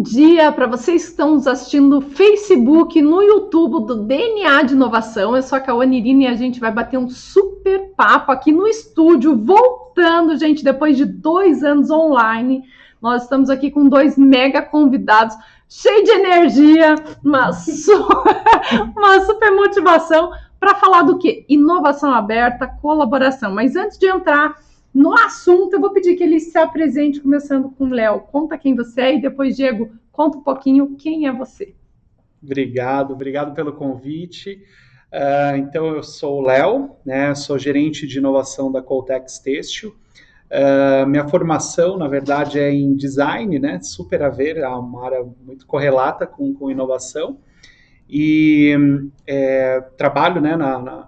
bom dia para vocês que estão nos assistindo no Facebook, no YouTube do DNA de Inovação. Eu sou a Cauane Irina e a gente vai bater um super papo aqui no estúdio, voltando, gente, depois de 2 anos online. Nós estamos aqui com 2 mega convidados, cheios de energia, uma super motivação para falar do quê? Inovação aberta, colaboração. Mas antes de entrar no assunto, eu vou pedir que ele se apresente, começando com o Léo. Conta quem você é e depois, Diego, conta um pouquinho quem é você. Obrigado pelo convite. Então, eu sou o Léo, né? Sou gerente de inovação da Coltex Têxtil. Minha formação, na verdade, é em design, né? Super a ver, é uma área muito correlata com inovação. E trabalho, né,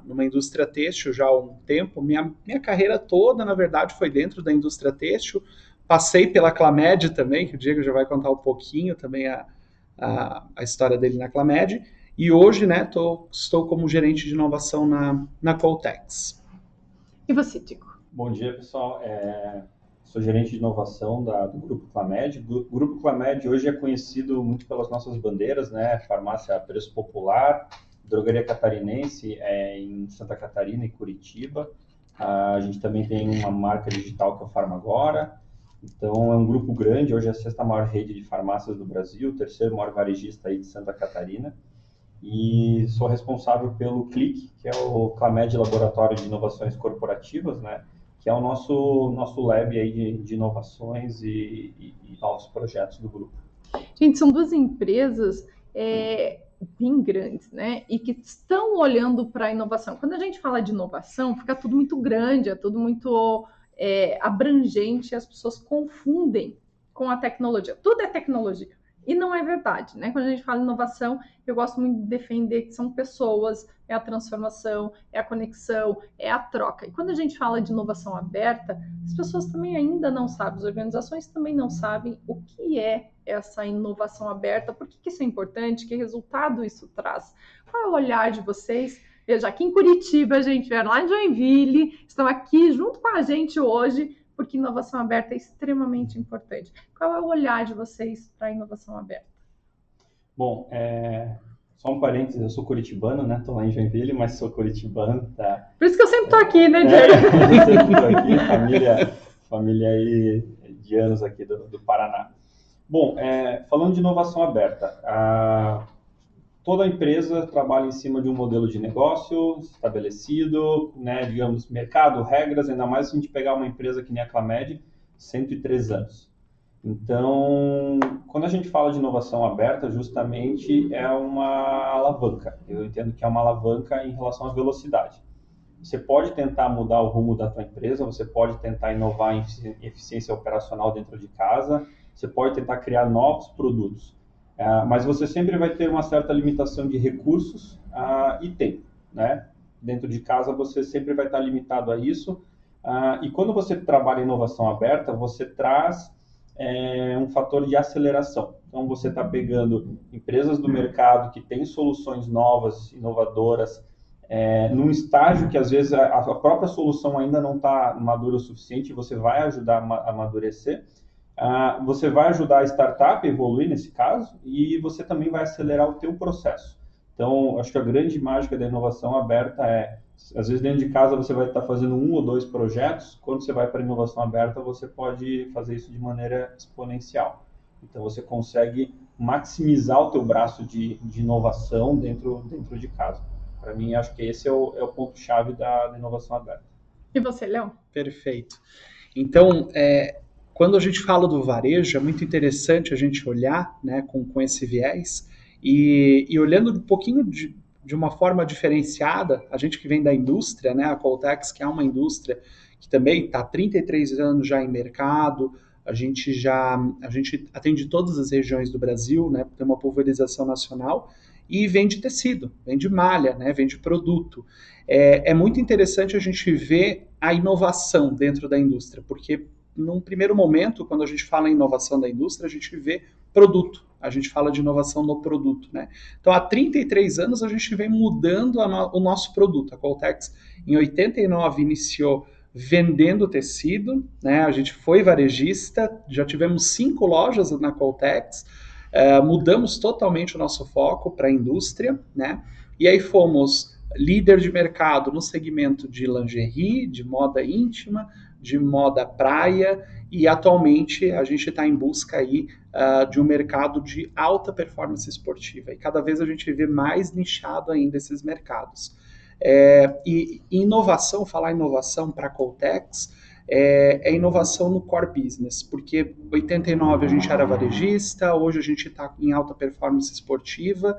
numa indústria têxtil já há um tempo. Minha carreira toda, na verdade, foi dentro da indústria têxtil. Passei pela Clamed também, que o Diego já vai contar um pouquinho também a história dele na Clamed. E hoje, né, estou como gerente de inovação na Coltex. E você, Diego? Bom dia, pessoal. Sou gerente de inovação do Grupo Clamed. O Grupo Clamed hoje é conhecido muito pelas nossas bandeiras, né? Farmácia Preço Popular, Drogaria Catarinense em Santa Catarina e Curitiba. A gente também tem uma marca digital que é o Farmagora. Então, é um grupo grande, hoje é a 6ª maior rede de farmácias do Brasil, o 3º maior varejista aí de Santa Catarina. E sou responsável pelo CLIC, que é o Clamed Laboratório de Inovações Corporativas, né? Que é o nosso lab aí de inovações e novos projetos do grupo. Gente, são 2 empresas bem grandes, né? E que estão olhando para a inovação. Quando a gente fala de inovação, fica tudo muito grande, é tudo muito abrangente, as pessoas confundem com a tecnologia. Tudo é tecnologia. E não é verdade, né? Quando a gente fala em inovação, eu gosto muito de defender que são pessoas, é a transformação, é a conexão, é a troca. E quando a gente fala de inovação aberta, as pessoas também ainda não sabem, as organizações também não sabem o que é essa inovação aberta, por que isso é importante, que resultado isso traz. Qual é o olhar de vocês? Veja, aqui em Curitiba, a gente vieram lá em Joinville, estão aqui junto com a gente hoje, porque inovação aberta é extremamente importante. Qual é o olhar de vocês para a inovação aberta? Bom, só um parênteses, eu sou curitibano, né? Estou lá em Joinville, mas sou curitibano, tá? Por isso que eu sempre estou aqui, né, Diego? Eu sempre estou aqui, família aí de anos aqui do Paraná. Bom, falando de inovação aberta, toda empresa trabalha em cima de um modelo de negócio estabelecido, né, digamos, mercado, regras, ainda mais se a gente pegar uma empresa que nem a Clamed, 103 anos. Então, quando a gente fala de inovação aberta, justamente é uma alavanca. Eu entendo que é uma alavanca em relação à velocidade. Você pode tentar mudar o rumo da tua empresa, você pode tentar inovar em eficiência operacional dentro de casa, você pode tentar criar novos produtos. Mas você sempre vai ter uma certa limitação de recursos e tempo, né? Dentro de casa você sempre vai estar limitado a isso. E quando você trabalha em inovação aberta, você traz um fator de aceleração. Então você está pegando empresas do mercado que têm soluções novas, inovadoras, num estágio que às vezes a própria solução ainda não está madura o suficiente, você vai ajudar a amadurecer. Você vai ajudar a startup a evoluir nesse caso e você também vai acelerar o teu processo. Então, acho que a grande mágica da inovação aberta às vezes dentro de casa você vai estar fazendo 1 ou 2 projetos, quando você vai para a inovação aberta você pode fazer isso de maneira exponencial. Então, você consegue maximizar o teu braço de inovação dentro de casa. Para mim, acho que esse é o ponto-chave da inovação aberta. E você, Léo? Perfeito. Então, quando a gente fala do varejo, é muito interessante a gente olhar, né, com esse viés e olhando um pouquinho de uma forma diferenciada, a gente que vem da indústria, né, a Coltex, que é uma indústria que também está há 33 anos já em mercado, a gente atende todas as regiões do Brasil, né, tem uma pulverização nacional e vende tecido, vende malha, né, vende produto. É muito interessante a gente ver a inovação dentro da indústria, porque num primeiro momento, quando a gente fala em inovação da indústria, a gente vê produto, a gente fala de inovação no produto, né? Então, há 33 anos a gente vem mudando o nosso produto. A Coltex, em 89, iniciou vendendo tecido, né? A gente foi varejista, já tivemos 5 lojas na Coltex, mudamos totalmente o nosso foco para a indústria, né? E aí fomos líder de mercado no segmento de lingerie, de moda íntima, de moda praia, e atualmente a gente está em busca aí de um mercado de alta performance esportiva. E cada vez a gente vê mais nichado ainda esses mercados. E inovação, falar inovação para a Coltex, inovação no core business, porque em 89 a gente era varejista, hoje a gente está em alta performance esportiva,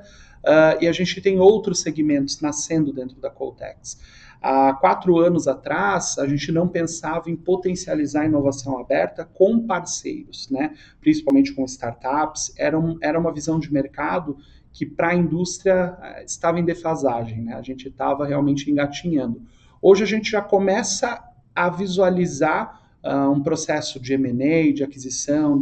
e a gente tem outros segmentos nascendo dentro da Coltex. Há 4 anos atrás, a gente não pensava em potencializar a inovação aberta com parceiros, né? Principalmente com startups. Era uma visão de mercado que para a indústria estava em defasagem, né? A gente estava realmente engatinhando. Hoje a gente já começa a visualizar um processo de M&A, de aquisição,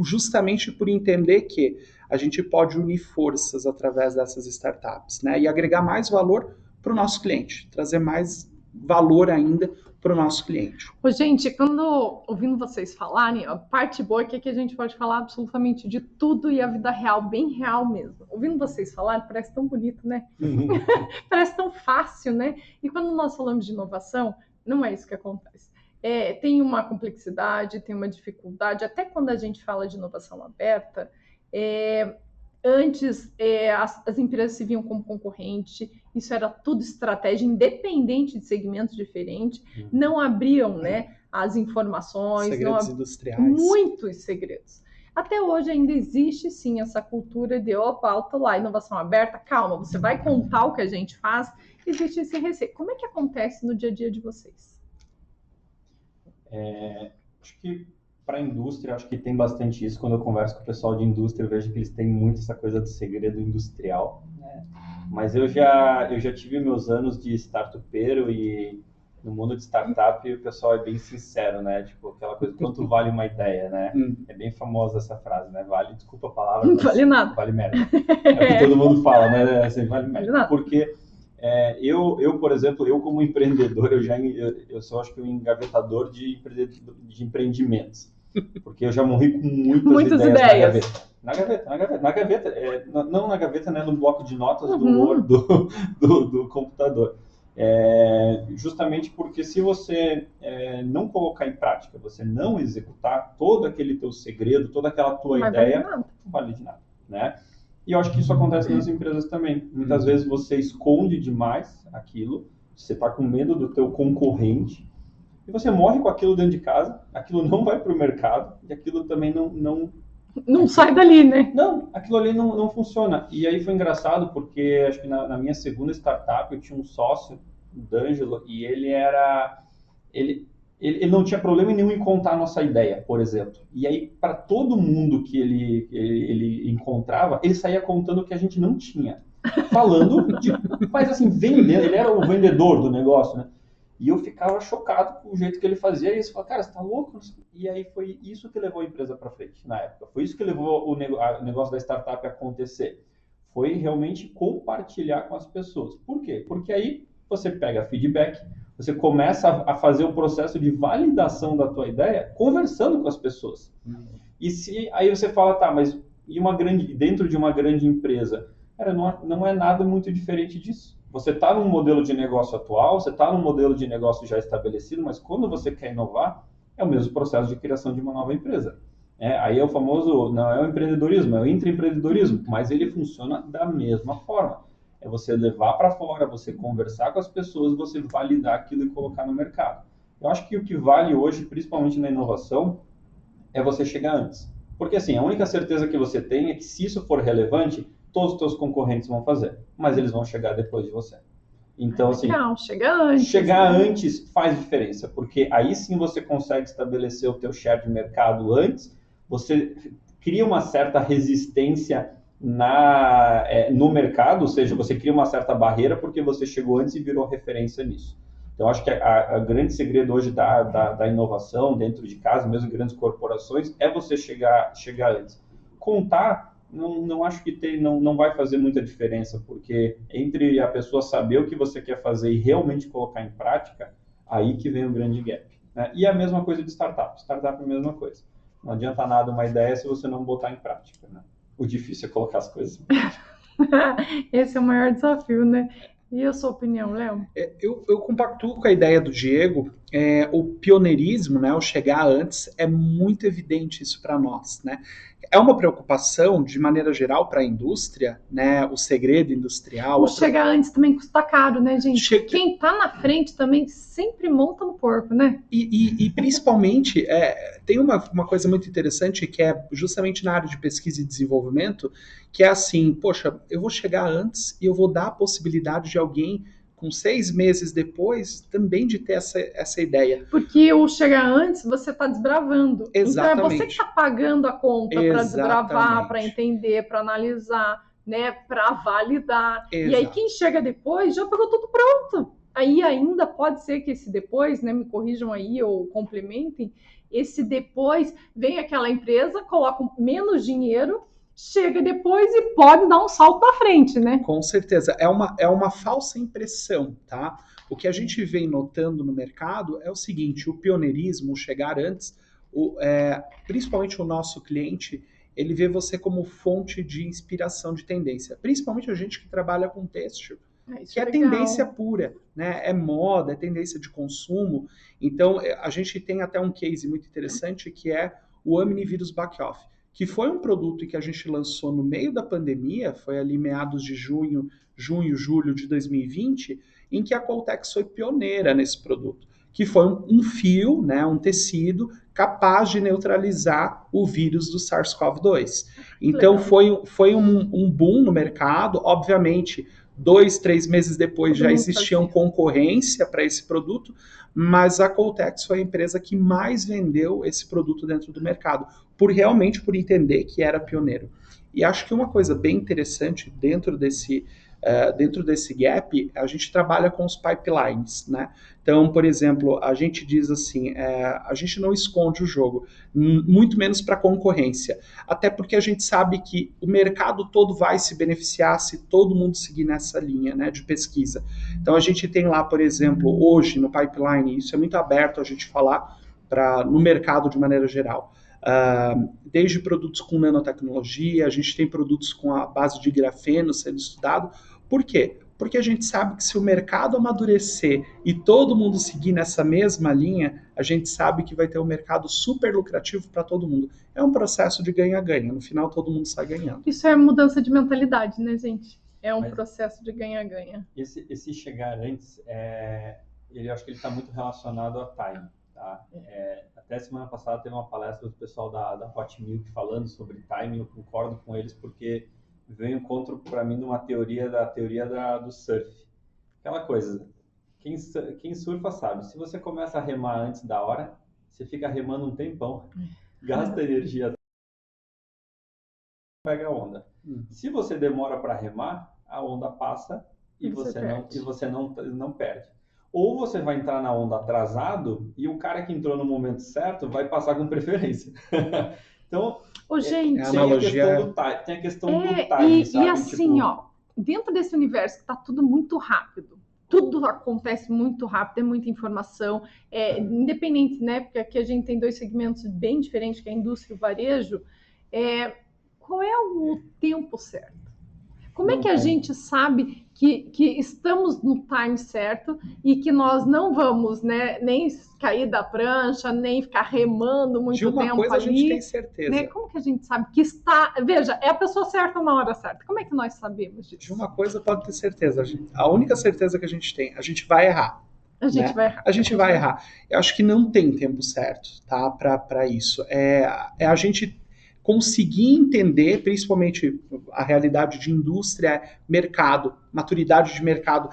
justamente por entender que a gente pode unir forças através dessas startups, né? E agregar mais valor para o nosso cliente, trazer mais valor ainda para o nosso cliente. Gente, quando ouvindo vocês falarem, a parte boa é que a gente pode falar absolutamente de tudo e a vida real, bem real mesmo. Ouvindo vocês falarem, parece tão bonito, né? Parece tão fácil, né? E quando nós falamos de inovação, não é isso que acontece. Tem uma complexidade, tem uma dificuldade, até quando a gente fala de inovação aberta, antes as empresas se viam como concorrente, isso era tudo estratégia, independente de segmentos diferentes, não abriam, né, as informações, segredos industriais. Muitos segredos. Até hoje ainda existe sim essa cultura de opa, alto lá, inovação aberta, calma, você vai contar o que a gente faz, existe esse receio. Como é que acontece no dia a dia de vocês? Acho que para a indústria, acho que tem bastante isso. Quando eu converso com o pessoal de indústria, eu vejo que eles têm muito essa coisa do segredo industrial, né? Mas eu já tive meus anos de startupeiro e no mundo de startup o pessoal é bem sincero, né? Tipo, aquela coisa, quanto vale uma ideia, né? É bem famosa essa frase, né? Vale, desculpa a palavra, não vale nada. Vale merda. É o que todo mundo fala, né? Assim, vale merda. Porque eu, por exemplo, eu como empreendedor, eu sou, acho que, um engavetador de empreendimentos. Porque eu já morri com muitas ideias na gaveta. Não na gaveta, né, no bloco de notas do computador. Justamente porque se você não colocar em prática, você não executar todo aquele teu segredo, toda aquela tua ideia, não vale de nada, né? E eu acho que isso acontece nas empresas também. Muitas vezes você esconde demais aquilo, você está com medo do teu concorrente, e você morre com aquilo dentro de casa, aquilo não vai para o mercado, e aquilo também não sai dali, né? Não, aquilo ali não funciona. E aí foi engraçado, porque acho que na minha segunda startup eu tinha um sócio, o D'Angelo, e ele não tinha problema nenhum em contar a nossa ideia, por exemplo. E aí, para todo mundo que ele encontrava, ele saía contando o que a gente não tinha. Mas assim, vendendo, ele era o vendedor do negócio, né? E eu ficava chocado com o jeito que ele fazia isso. Eu falava, cara, você tá louco? E aí foi isso que levou a empresa para frente na época. Foi isso que levou o negócio da startup a acontecer. Foi realmente compartilhar com as pessoas. Por quê? Porque aí você pega feedback, você começa a fazer o processo de validação da tua ideia conversando com as pessoas. E aí você fala, tá, mas dentro de uma grande empresa, cara, não é nada muito diferente disso. Você está num modelo de negócio atual, você está num modelo de negócio já estabelecido, mas quando você quer inovar, é o mesmo processo de criação de uma nova empresa. Aí é o famoso, não é o empreendedorismo, é o intraempreendedorismo, mas ele funciona da mesma forma. É você levar para fora, você conversar com as pessoas, você validar aquilo e colocar no mercado. Eu acho que o que vale hoje, principalmente na inovação, é você chegar antes. Porque assim, a única certeza que você tem é que se isso for relevante, todos os teus concorrentes vão fazer, mas eles vão chegar depois de você. Então, assim, chegar antes faz diferença, porque aí sim você consegue estabelecer o teu share de mercado antes, você cria uma certa resistência no mercado, ou seja, você cria uma certa barreira porque você chegou antes e virou referência nisso. Então, acho que a grande segredo hoje da inovação dentro de casa, mesmo em grandes corporações, é você chegar antes. Contar, não acho que não vai fazer muita diferença, porque entre a pessoa saber o que você quer fazer e realmente colocar em prática, aí que vem o grande gap, né? E a mesma coisa de startup. Startup é a mesma coisa. Não adianta nada uma ideia se você não botar em prática, né? O difícil é colocar as coisas. Esse é o maior desafio, né? E a sua opinião, Léo? Eu compactuo com a ideia do Diego. O pioneirismo, né, o chegar antes, é muito evidente isso para nós, né? É uma preocupação, de maneira geral, para a indústria, né? O segredo industrial. O chegar antes também custa caro, né, gente? Quem tá na frente também sempre monta no porco, né? E principalmente, tem uma coisa muito interessante que é justamente na área de pesquisa e desenvolvimento, que é assim, poxa, eu vou chegar antes e eu vou dar a possibilidade de alguém com 6 meses depois também de ter essa ideia. Porque o chegar antes, você está desbravando. Exatamente. Então é você que está pagando a conta para desbravar, para entender, para analisar, né, para validar. Exato. E aí quem chega depois já pegou tudo pronto. Aí ainda pode ser que esse depois, né, me corrijam aí ou complementem, esse depois vem aquela empresa, coloca menos dinheiro, chega depois e pode dar um salto para frente, né? Com certeza. É uma falsa impressão, tá? O que a gente vem notando no mercado é o seguinte, o pioneirismo, o chegar antes, principalmente o nosso cliente, ele vê você como fonte de inspiração, de tendência. Principalmente a gente que trabalha com têxtil, que é tendência pura, né? É moda, é tendência de consumo. Então, a gente tem até um case muito interessante que é o Omnivírus Back-Off, que foi um produto que a gente lançou no meio da pandemia, foi ali meados de junho, julho de 2020, em que a Coltex foi pioneira nesse produto, que foi um fio, né, um tecido capaz de neutralizar o vírus do SARS-CoV-2. Então foi um boom no mercado, obviamente 2, 3 meses depois já existiam concorrência para esse produto, mas a Coltex foi a empresa que mais vendeu esse produto dentro do mercado, realmente por entender que era pioneiro. E acho que uma coisa bem interessante dentro desse gap, a gente trabalha com os pipelines, né? Então, por exemplo, a gente diz assim, a gente não esconde o jogo, muito menos para a concorrência, até porque a gente sabe que o mercado todo vai se beneficiar se todo mundo seguir nessa linha, né, de pesquisa. Então, a gente tem lá, por exemplo, hoje no pipeline, isso é muito aberto a gente falar no mercado de maneira geral, desde produtos com nanotecnologia, a gente tem produtos com a base de grafeno sendo estudado. Por quê? Porque a gente sabe que se o mercado amadurecer e todo mundo seguir nessa mesma linha, a gente sabe que vai ter um mercado super lucrativo para todo mundo. É um processo de ganha-ganha, no final todo mundo sai ganhando. Isso é mudança de mentalidade, né, gente? É um processo de ganha-ganha. Esse chegar antes, eu acho que ele está muito relacionado a time. Tá? Até semana passada teve uma palestra do pessoal da Hot Milk falando sobre timing, eu concordo com eles porque veio encontro para mim numa teoria do surf. Aquela coisa, quem surfa sabe, se você começa a remar antes da hora, você fica remando um tempão, gasta energia, pega a onda. Se você demora para remar, a onda passa e você não perde. Ou você vai entrar na onda atrasado e o cara que entrou no momento certo vai passar com preferência. Então, gente, tem a questão do time, sabe? E assim, dentro desse universo que está tudo muito rápido, tudo acontece muito rápido, é muita informação, independente, né? Porque aqui a gente tem 2 segmentos bem diferentes, que é a indústria e o varejo. Qual é o tempo certo? Como é que a gente sabe que estamos no time certo e que nós não vamos, né, nem cair da prancha, nem ficar remando muito tempo ali? De uma coisa a gente tem certeza. Né? Como que a gente sabe que está... Veja, é a pessoa certa na hora certa. Como é que nós sabemos disso? De uma coisa pode ter certeza. A única certeza que a gente tem, a gente vai errar. A gente vai errar. Eu acho que não tem tempo certo, tá, para isso. A gente conseguir entender, principalmente a realidade de indústria, mercado, maturidade de mercado.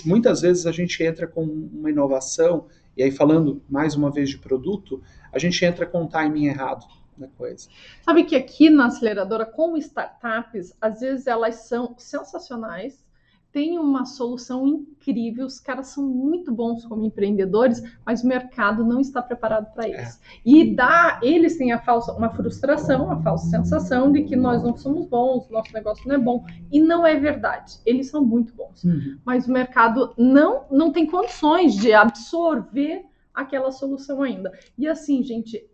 Muitas vezes a gente entra com uma inovação, e aí falando mais uma vez de produto, a gente entra com o timing errado da coisa. Sabe que aqui na aceleradora, como startups, às vezes elas são sensacionais, tem uma solução incrível, os caras são muito bons como empreendedores, mas o mercado não está preparado para isso. E eles têm uma frustração, uma falsa sensação de que nós não somos bons, nosso negócio não é bom, e não é verdade, eles são muito bons. Mas o mercado não tem condições de absorver aquela solução ainda. E assim, gente,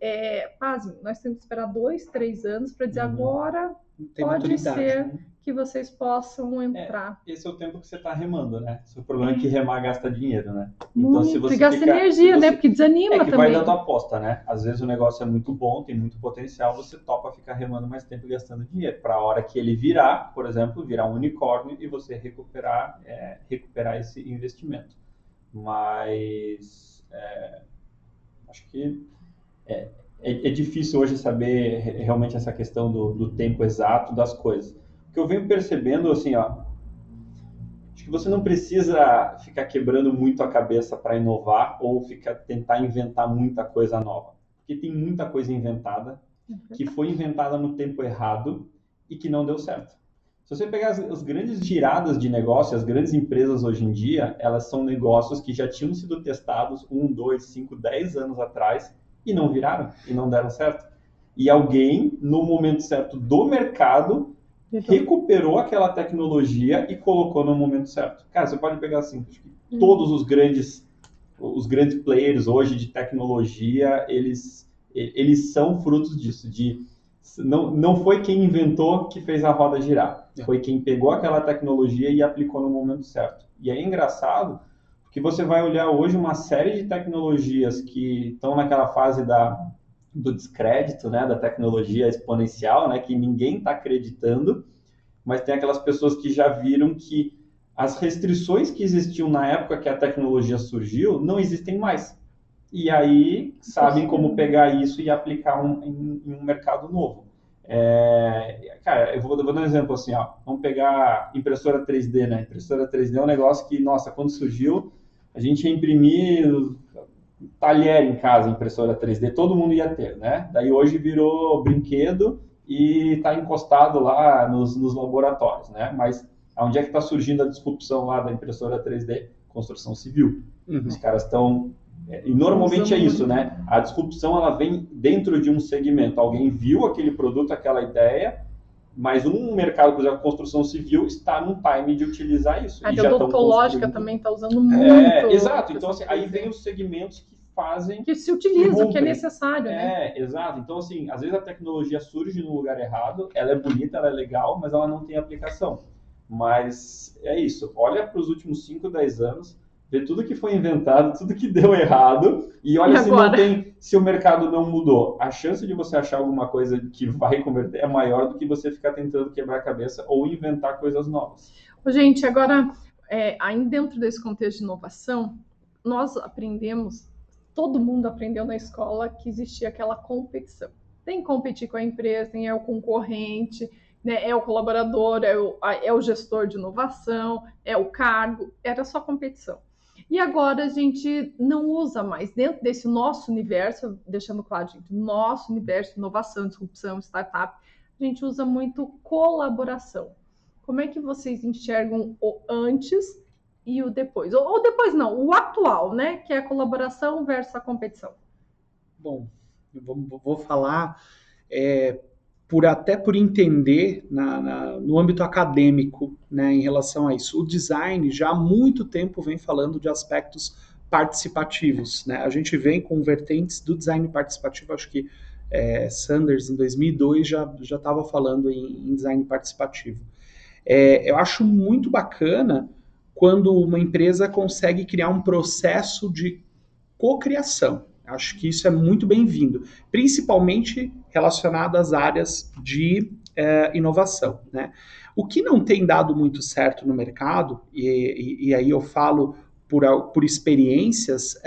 pasme, nós temos que esperar 2, 3 anos para dizer agora tem Pode maturidade. ser que vocês possam entrar. Esse é o tempo que você está remando, né? O problema é que remar gasta dinheiro, né? Muito, Então, se você e gasta fica, energia, se você, né? Porque desanima é que também. vai dando aposta, né? Às vezes o negócio é muito bom, tem muito potencial, você topa ficar remando mais tempo e gastando dinheiro. Para a hora que ele virar, por exemplo, virar um unicórnio e você recuperar esse investimento. Mas acho que é difícil hoje saber realmente essa questão do tempo exato das coisas. O que eu venho percebendo, assim, ó, acho que você não precisa ficar quebrando muito a cabeça para inovar ou tentar inventar muita coisa nova. Porque tem muita coisa inventada que foi inventada no tempo errado e que não deu certo. Se você pegar as grandes giradas de negócio, as grandes empresas hoje em dia, elas são negócios que já tinham sido testados 1, 2, 5, 10 anos atrás e não viraram, e não deram certo. E alguém, no momento certo do mercado, recuperou aquela tecnologia e colocou no momento certo. Cara, você pode pegar assim, todos os grandes players hoje de tecnologia, eles são frutos disso, não foi quem inventou que fez a roda girar, foi quem pegou aquela tecnologia e aplicou no momento certo. E é engraçado, porque você vai olhar hoje uma série de tecnologias que estão naquela fase do descrédito, né, da tecnologia exponencial, né, que ninguém está acreditando, mas tem aquelas pessoas que já viram que as restrições que existiam na época que a tecnologia surgiu não existem mais. E aí sabem como pegar isso e aplicar em um mercado novo. Cara, eu vou dar um exemplo assim, ó. Vamos pegar impressora 3D, né? Impressora 3D é um negócio que, nossa, quando surgiu, a gente ia imprimir talher em casa, impressora 3D, todo mundo ia ter, né? Daí hoje virou brinquedo e está encostado lá nos laboratórios, né? Mas onde é que está surgindo a disrupção lá da impressora 3D? Construção civil. Os caras estão... E normalmente é isso, né? A disrupção, ela vem dentro de um segmento. Alguém viu aquele produto, aquela ideia, mas um mercado, por exemplo, a construção civil, está num time de utilizar isso. A odontológica também está usando muito. Exato. Então, assim, aí vem os segmentos que fazem... Que se utiliza, que é necessário, né? Exato. Então, assim, às vezes a tecnologia surge no lugar errado, ela é bonita, ela é legal, mas ela não tem aplicação. Mas é isso. Olha para os últimos 5, 10 anos, vê tudo que foi inventado, tudo que deu errado, e olha se o mercado não mudou. A chance de você achar alguma coisa que vai converter é maior do que você ficar tentando quebrar a cabeça ou inventar coisas novas. Gente, agora, ainda dentro desse contexto de inovação, nós aprendemos, todo mundo aprendeu na escola que existia aquela competição. Tem que competir com a empresa, tem o concorrente, né, é o colaborador, é o gestor de inovação, é o cargo, era só competição. E agora a gente não usa mais, dentro desse nosso universo, deixando claro, gente, nosso universo de inovação, disrupção, startup, a gente usa muito colaboração. Como é que vocês enxergam o antes e o depois? Ou depois não, o atual, né? Que é a colaboração versus a competição. Bom, eu vou falar por entender no âmbito acadêmico, né, em relação a isso. O design já há muito tempo vem falando de aspectos participativos, né? A gente vem com vertentes do design participativo, acho que Sanders, em 2002, já estava falando em design participativo. Eu acho muito bacana quando uma empresa consegue criar um processo de cocriação. Acho que isso é muito bem-vindo, principalmente relacionado às áreas de inovação, né? O que não tem dado muito certo no mercado, e aí eu falo por experiências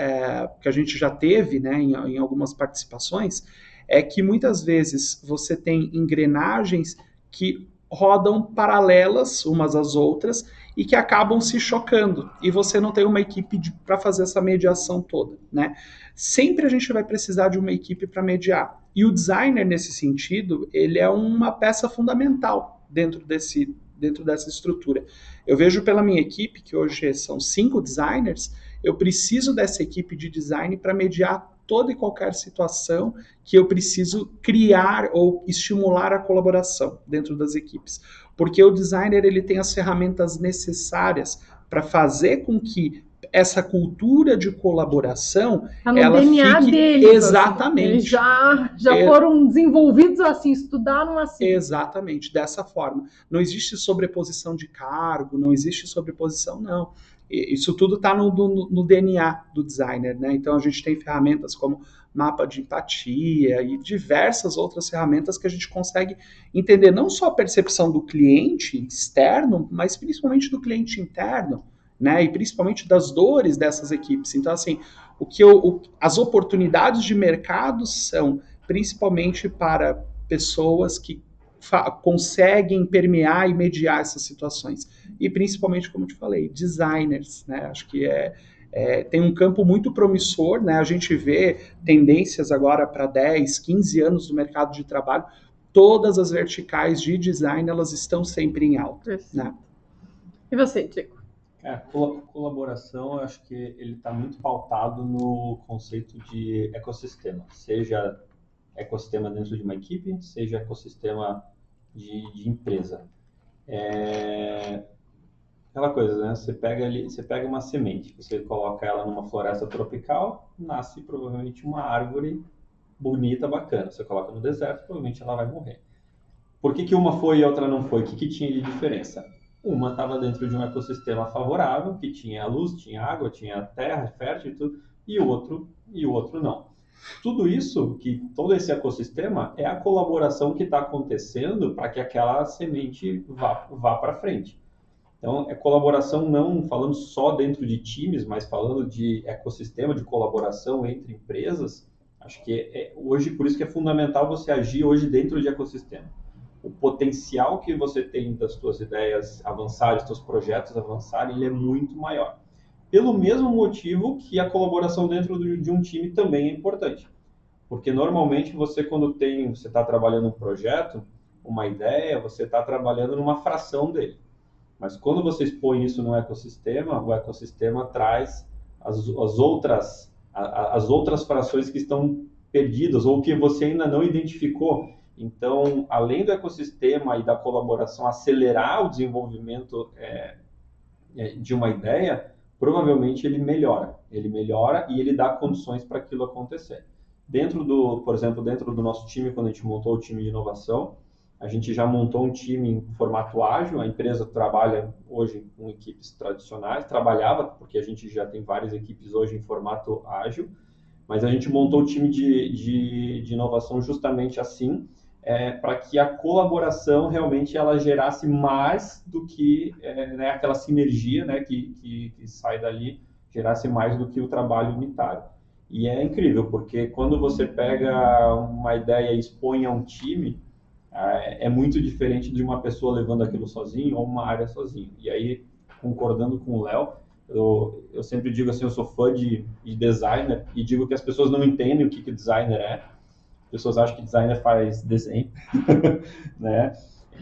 que a gente já teve, né, em algumas participações, é que muitas vezes você tem engrenagens que rodam paralelas umas às outras e que acabam se chocando, e você não tem uma equipe para fazer essa mediação toda, né? Sempre a gente vai precisar de uma equipe para mediar, e o designer, nesse sentido, ele é uma peça fundamental dentro dessa estrutura. Eu vejo pela minha equipe, que hoje são 5 designers, eu preciso dessa equipe de design para mediar toda e qualquer situação que eu preciso criar ou estimular a colaboração dentro das equipes. Porque o designer, ele tem as ferramentas necessárias para fazer com que essa cultura de colaboração, Tá no ela DNA fique deles, assim. exatamente. Eles já foram desenvolvidos assim, estudaram assim. Exatamente, dessa forma. Não existe sobreposição de cargo, não existe sobreposição, não. Isso tudo está no DNA do designer, né? Então a gente tem ferramentas como mapa de empatia e diversas outras ferramentas que a gente consegue entender não só a percepção do cliente externo, mas principalmente do cliente interno, né? E principalmente das dores dessas equipes. Então, assim, as oportunidades de mercado são principalmente para pessoas que conseguem permear e mediar essas situações. E principalmente, como eu te falei, designers, né? Acho que tem um campo muito promissor, né? A gente vê tendências agora para 10, 15 anos do mercado de trabalho, todas as verticais de design, elas estão sempre em alta, né? E você, Tico? Colaboração, eu acho que ele está muito pautado no conceito de ecossistema, seja ecossistema dentro de uma equipe, seja ecossistema de empresa. Aquela coisa, né? Você pega uma semente, você coloca ela numa floresta tropical, nasce provavelmente uma árvore bonita, bacana. Você coloca no deserto, provavelmente ela vai morrer. Por que uma foi e a outra não foi? O que tinha de diferença? Uma estava dentro de um ecossistema favorável, que tinha luz, tinha água, tinha terra fértil e tudo, e o outro não. Tudo isso, todo esse ecossistema, é a colaboração que está acontecendo para que aquela semente vá para frente. Então, é colaboração não falando só dentro de times, mas falando de ecossistema, de colaboração entre empresas. Acho que hoje, por isso que é fundamental você agir hoje dentro de ecossistema. O potencial que você tem das suas ideias avançarem, dos seus projetos avançarem, ele é muito maior. Pelo mesmo motivo que a colaboração dentro de um time também é importante. Porque normalmente quando você está trabalhando um projeto, uma ideia, você está trabalhando numa fração dele. Mas quando você expõe isso no ecossistema, o ecossistema traz as outras frações que estão perdidas ou que você ainda não identificou. Então, além do ecossistema e da colaboração acelerar o desenvolvimento de uma ideia, provavelmente ele melhora e ele dá condições para aquilo acontecer. Por exemplo, dentro do nosso time, quando a gente montou o time de inovação, a gente já montou um time em formato ágil. A empresa trabalha hoje com equipes tradicionais, trabalhava, porque a gente já tem várias equipes hoje em formato ágil, mas a gente montou o time de inovação justamente assim, para que a colaboração realmente ela gerasse mais do que aquela sinergia, né, que sai dali, gerasse mais do que o trabalho unitário. E é incrível, porque quando você pega uma ideia e expõe a um time, é muito diferente de uma pessoa levando aquilo sozinho ou uma área sozinho. E aí, concordando com o Léo, eu sempre digo assim, eu sou fã de designer e digo que as pessoas não entendem o que designer é. As pessoas acham que designer faz desenho, né?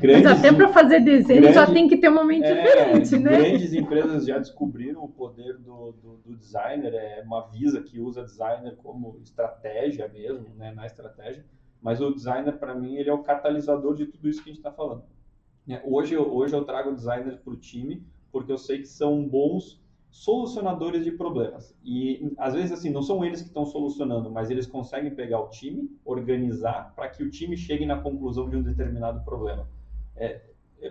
Mas até para fazer desenho já tem que ter uma mente diferente, né? Grandes empresas já descobriram o poder do designer, uma Visa que usa designer como estratégia mesmo, né, na estratégia, mas o designer, para mim, ele é o catalisador de tudo isso que a gente está falando. Hoje eu trago designer para o time porque eu sei que são bons solucionadores de problemas. E, às vezes, assim, não são eles que estão solucionando, mas eles conseguem pegar o time, organizar para que o time chegue na conclusão de um determinado problema.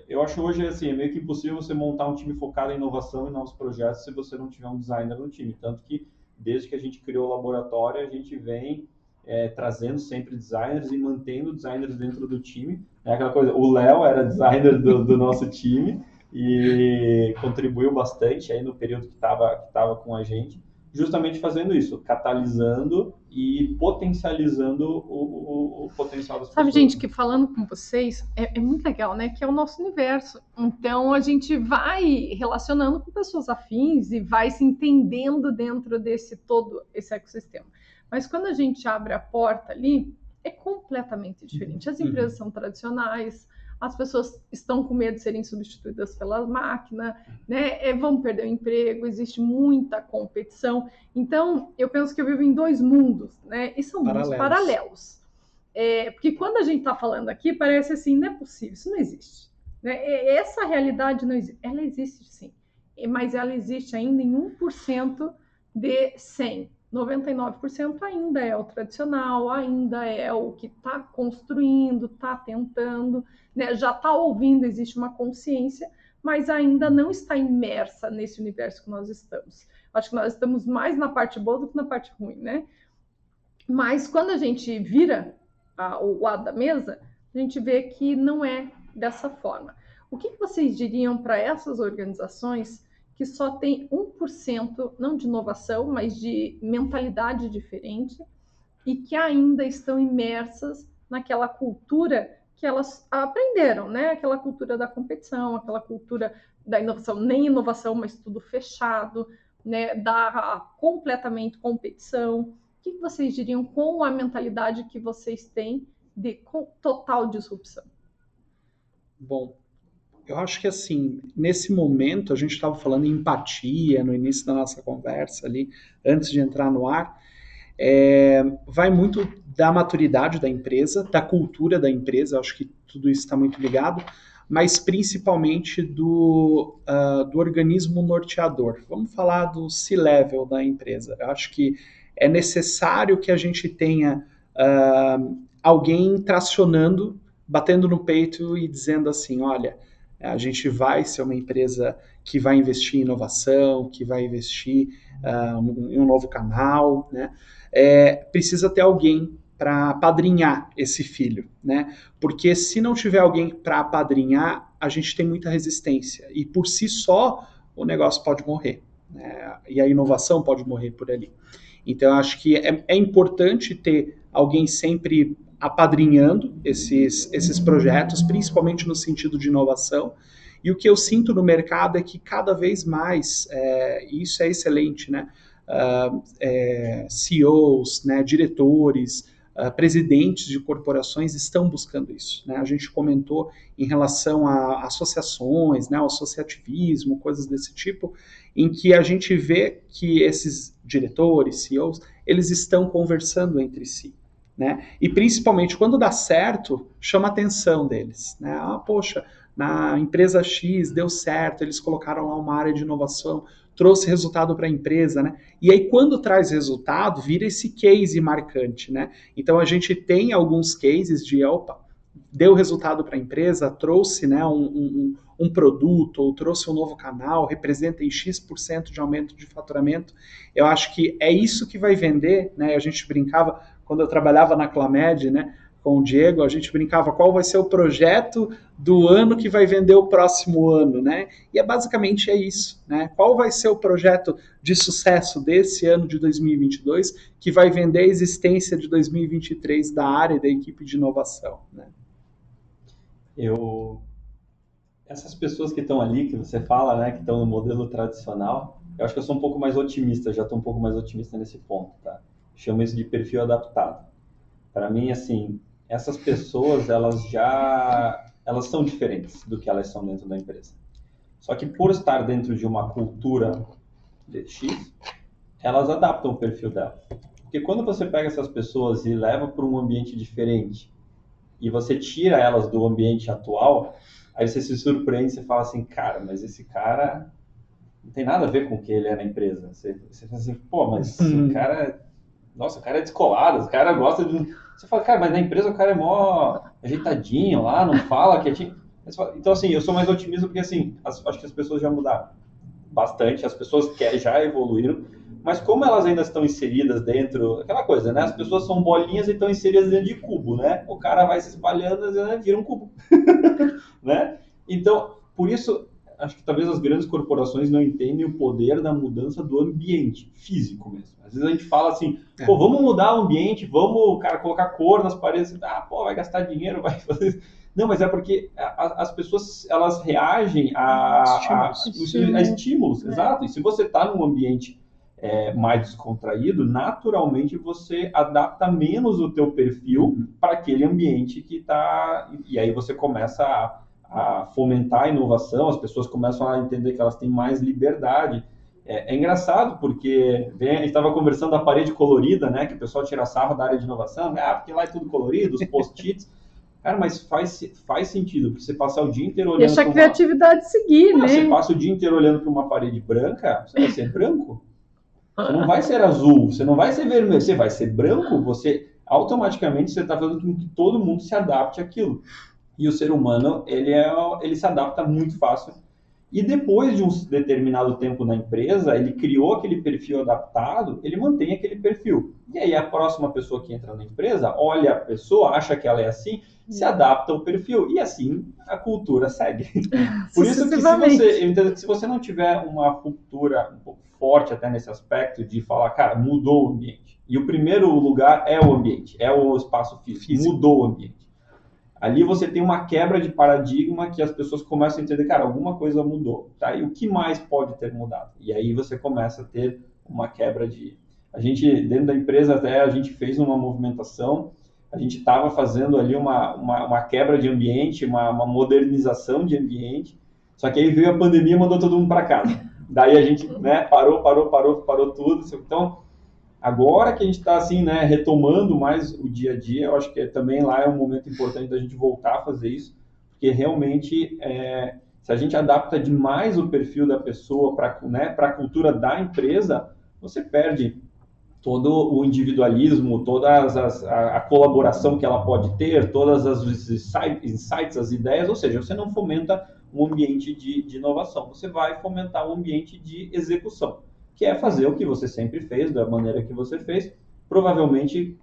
Eu acho hoje, assim, é meio que impossível você montar um time focado em inovação e novos projetos se você não tiver um designer no time. Tanto que, desde que a gente criou o laboratório, a gente vem trazendo sempre designers e mantendo designers dentro do time. É aquela coisa, o Léo era designer do nosso time e contribuiu bastante aí no período que estava com a gente, justamente fazendo isso, catalisando e potencializando o potencial das pessoas. Sabe, gente, que falando com vocês, é muito legal, né? Que é o nosso universo. Então, a gente vai relacionando com pessoas afins e vai se entendendo dentro todo esse ecossistema. Mas quando a gente abre a porta ali, é completamente diferente. As empresas são tradicionais, as pessoas estão com medo de serem substituídas pelas máquinas, né? Vão perder o emprego, existe muita competição. Então, eu penso que eu vivo em dois mundos, né? E são mundos paralelos. Porque quando a gente está falando aqui, parece assim, não é possível, isso não existe. Né? Essa realidade não existe. Ela existe sim. mas ela existe ainda em 1% de 100. 99% ainda é o tradicional, ainda é o que está construindo, está tentando, né? Já está ouvindo, existe uma consciência, mas ainda não está imersa nesse universo que nós estamos. Acho que nós estamos mais na parte boa do que na parte ruim, né? Mas quando a gente vira o lado da mesa, a gente vê que não é dessa forma. O que vocês diriam para essas organizações que só tem 1%, não de inovação, mas de mentalidade diferente, e que ainda estão imersas naquela cultura que elas aprenderam, né? Aquela cultura da competição, aquela cultura da inovação, nem inovação, mas tudo fechado, né? Da completamente competição. O que vocês diriam com a mentalidade que vocês têm de total disrupção? Bom, eu acho que assim, nesse momento, a gente estava falando em empatia no início da nossa conversa ali, antes de entrar no ar, vai muito da maturidade da empresa, da cultura da empresa, acho que tudo isso está muito ligado, mas principalmente do organismo norteador. Vamos falar do C-level da empresa. Eu acho que é necessário que a gente tenha alguém tracionando, batendo no peito e dizendo assim, olha, a gente vai ser uma empresa que vai investir em inovação, que vai investir em um novo canal, né? Precisa ter alguém para apadrinhar esse filho, né? Porque se não tiver alguém para apadrinhar, a gente tem muita resistência e por si só o negócio pode morrer, né? E a inovação pode morrer por ali. Então, eu acho que é importante ter alguém sempre apadrinhando esses projetos, principalmente no sentido de inovação. E o que eu sinto no mercado é que cada vez mais, e isso é excelente, né? CEOs, né, diretores, presidentes de corporações estão buscando isso, né? A gente comentou em relação a associações, né, ao associativismo, coisas desse tipo, em que a gente vê que esses diretores, CEOs, eles estão conversando entre si, né? E principalmente quando dá certo, chama a atenção deles, né? Poxa, na empresa X deu certo, eles colocaram lá uma área de inovação, trouxe resultado para a empresa, né? E aí, quando traz resultado, vira esse case marcante, né? Então, a gente tem alguns cases de, opa, deu resultado para a empresa, trouxe, né, um produto, ou trouxe um novo canal, representa em X% de aumento de faturamento. Eu acho que é isso que vai vender, né? A gente brincava, quando eu trabalhava na Clamed, né, com o Diego, a gente brincava qual vai ser o projeto do ano que vai vender o próximo ano, né? E basicamente é isso, né? Qual vai ser o projeto de sucesso desse ano de 2022 que vai vender a existência de 2023 da área e da equipe de inovação, né? Essas pessoas que estão ali, que você fala, né, que estão no modelo tradicional, eu acho que eu sou um pouco mais otimista, já estou um pouco mais otimista nesse ponto, tá? Chamo isso de perfil adaptado. Para mim, assim, essas pessoas, elas são diferentes do que elas são dentro da empresa. Só que por estar dentro de uma cultura de X, elas adaptam o perfil delas. Porque quando você pega essas pessoas e leva para um ambiente diferente e você tira elas do ambiente atual, aí você se surpreende e você fala assim, cara, mas esse cara não tem nada a ver com o que ele é na empresa. Você fala assim, pô, mas o cara... Nossa, o cara é descolado, o cara gosta de... Você fala, cara, mas na empresa o cara é mó ajeitadinho lá, não fala quietinho. Então, assim, eu sou mais otimista porque, assim, acho que as pessoas já mudaram bastante, as pessoas já evoluíram, mas como elas ainda estão inseridas dentro... Aquela coisa, né? As pessoas são bolinhas e estão inseridas dentro de cubo, né? O cara vai se espalhando e vira um cubo, né? Então, por isso... Acho que talvez as grandes corporações não entendem o poder da mudança do ambiente físico mesmo. Às vezes a gente fala assim, pô, vamos mudar o ambiente, vamos, cara, colocar cor nas paredes, pô, vai gastar dinheiro, vai fazer... Não, mas é porque as pessoas, elas reagem a estímulos, exato. E se você está num ambiente mais descontraído, naturalmente você adapta menos o teu perfil para aquele ambiente que está... E aí você começa a fomentar a inovação, as pessoas começam a entender que elas têm mais liberdade. É engraçado, porque a gente estava conversando da parede colorida, né, que o pessoal tira sarro da área de inovação, porque lá é tudo colorido, os post-its. Cara, mas faz sentido, porque você passar o dia inteiro olhando Deixa a criatividade seguir, né? Você passa o dia inteiro olhando para uma parede branca, você vai ser branco. Você não vai ser azul, você não vai ser vermelho, você vai ser branco, você automaticamente você está fazendo com que todo mundo se adapte àquilo. E o ser humano, ele se adapta muito fácil. E depois de um determinado tempo na empresa, ele criou aquele perfil adaptado, ele mantém aquele perfil. E aí a próxima pessoa que entra na empresa, olha a pessoa, acha que ela é assim, se adapta ao perfil. E assim a cultura segue. Por isso que se você não tiver uma cultura um pouco forte até nesse aspecto de falar, cara, mudou o ambiente. E o primeiro lugar é o ambiente, é o espaço físico. Mudou o ambiente. Ali você tem uma quebra de paradigma que as pessoas começam a entender, cara, alguma coisa mudou, tá? E o que mais pode ter mudado? E aí você começa a ter uma quebra de... A gente, dentro da empresa até, a gente fez uma movimentação, a gente estava fazendo ali uma quebra de ambiente, uma modernização de ambiente, só que aí veio a pandemia e mandou todo mundo para casa. Daí a gente, né, parou tudo. Então, agora que a gente está assim, né, retomando mais o dia a dia, eu acho que também lá é um momento importante da gente voltar a fazer isso, porque realmente se a gente adapta demais o perfil da pessoa para, né, a cultura da empresa, você perde todo o individualismo, toda a colaboração que ela pode ter, todas as insights, as ideias, ou seja, você não fomenta um ambiente de inovação, você vai fomentar um ambiente de execução, que é fazer o que você sempre fez, da maneira que você fez, provavelmente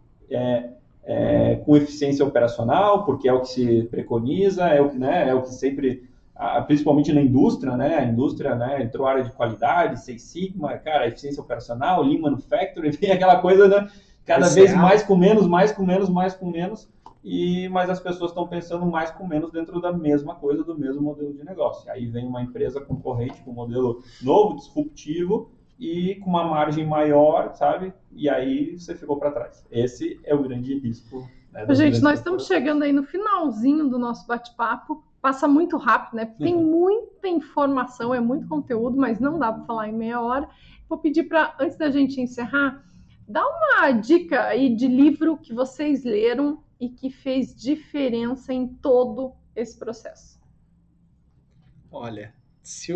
com eficiência operacional, porque é o que se preconiza, é o que sempre, principalmente na indústria, né? A indústria, né, entrou a área de qualidade, Six Sigma, cara, eficiência operacional, Lean Manufacturing, vem aquela coisa, né? Cada vez mais com menos, mas as pessoas estão pensando mais com menos dentro da mesma coisa, do mesmo modelo de negócio. Aí vem uma empresa concorrente com um modelo novo, disruptivo, e com uma margem maior, sabe? E aí você ficou para trás. Esse é o grande risco. Né, gente, nós estamos chegando aí no finalzinho do nosso bate-papo. Passa muito rápido, né? Tem muita informação, é muito conteúdo, mas não dá para falar em meia hora. Vou pedir para, antes da gente encerrar, dá uma dica aí de livro que vocês leram e que fez diferença em todo esse processo. Olha, se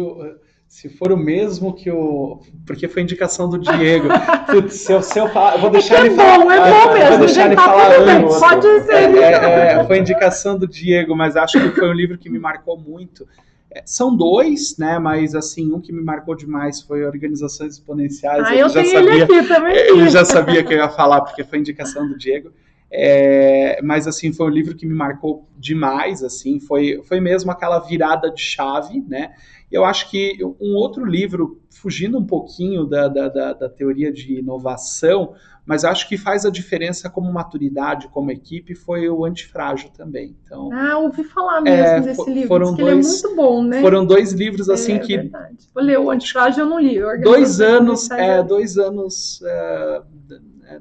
for o mesmo que o... Porque foi indicação do Diego. Se eu falar, eu vou deixar ele falar. Vou deixar ele falar antes. Pode ser. Foi indicação do Diego, mas acho que foi um livro que me marcou muito. São dois, né? Mas assim, um que me marcou demais foi Organizações Exponenciais. Eu tenho ele aqui também. Ele já sabia que eu ia falar, porque foi indicação do Diego. Mas assim, foi um livro que me marcou demais, assim, foi mesmo aquela virada de chave, né? Eu acho que um outro livro, fugindo um pouquinho da teoria de inovação, mas acho que faz a diferença como maturidade, como equipe, foi o Antifrágil também. Então, ouvi falar mesmo desse livro, diz que ele é muito bom, né? Foram dois livros assim que... Verdade. Vou ler o Antifrágil, eu não li. 2 anos,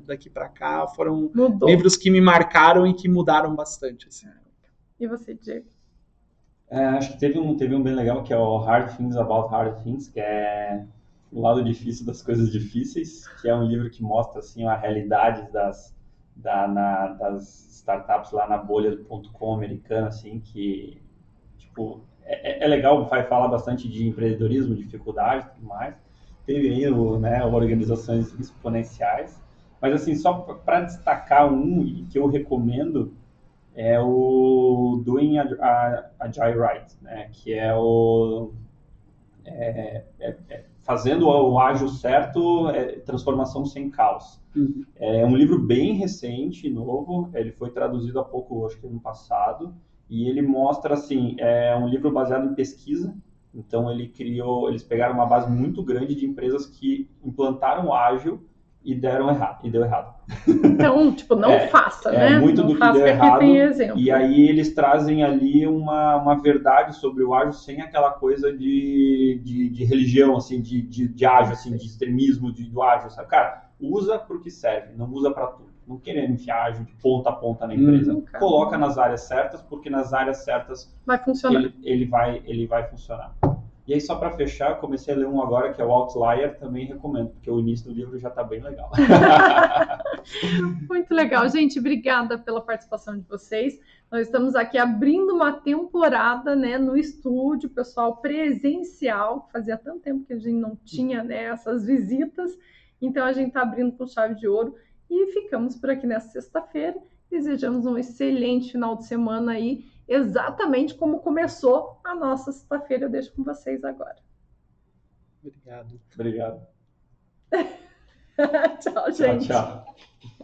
daqui para cá, foram livros que me marcaram e que mudaram bastante. Assim. E você, Diego? Acho que teve um bem legal, que é o Hard Things About Hard Things, que é o lado difícil das coisas difíceis, que é um livro que mostra assim, a realidade das startups lá na bolha do .com americana, assim, que tipo, é legal, vai falar bastante de empreendedorismo, dificuldade e tudo mais. Teve aí organizações exponenciais, mas assim, só para destacar um que eu recomendo, é o Doing Agile Right, né? Que é fazendo o ágil certo, transformação sem caos. Uhum. É um livro bem recente, novo, ele foi traduzido há pouco, acho que ano passado, e ele mostra, assim, é um livro baseado em pesquisa, então eles pegaram uma base muito grande de empresas que implantaram o ágil e deu errado. Então, tipo, não faça, né? Muito não do que faça, deu errado. Tem exemplo. E aí eles trazem ali uma verdade sobre o ágil sem aquela coisa de religião, assim, de ágil, assim, de extremismo do ágil, sabe? Cara, usa para o que serve, não usa para tudo. Não querendo enfiar ágil de ponta a ponta na empresa. Coloca nas áreas certas, porque nas áreas certas vai funcionar. Ele vai funcionar. E aí, só para fechar, comecei a ler um agora que é o Outlier, também recomendo, porque o início do livro já está bem legal. Muito legal, gente. Obrigada pela participação de vocês. Nós estamos aqui abrindo uma temporada, né, no estúdio, pessoal, presencial. Fazia tanto tempo que a gente não tinha, né, essas visitas. Então, a gente está abrindo com chave de ouro. E ficamos por aqui nessa sexta-feira. Desejamos um excelente final de semana aí, exatamente como começou a nossa sexta-feira. Eu deixo com vocês agora. Obrigado. Obrigado. Tchau, gente. Tchau, tchau.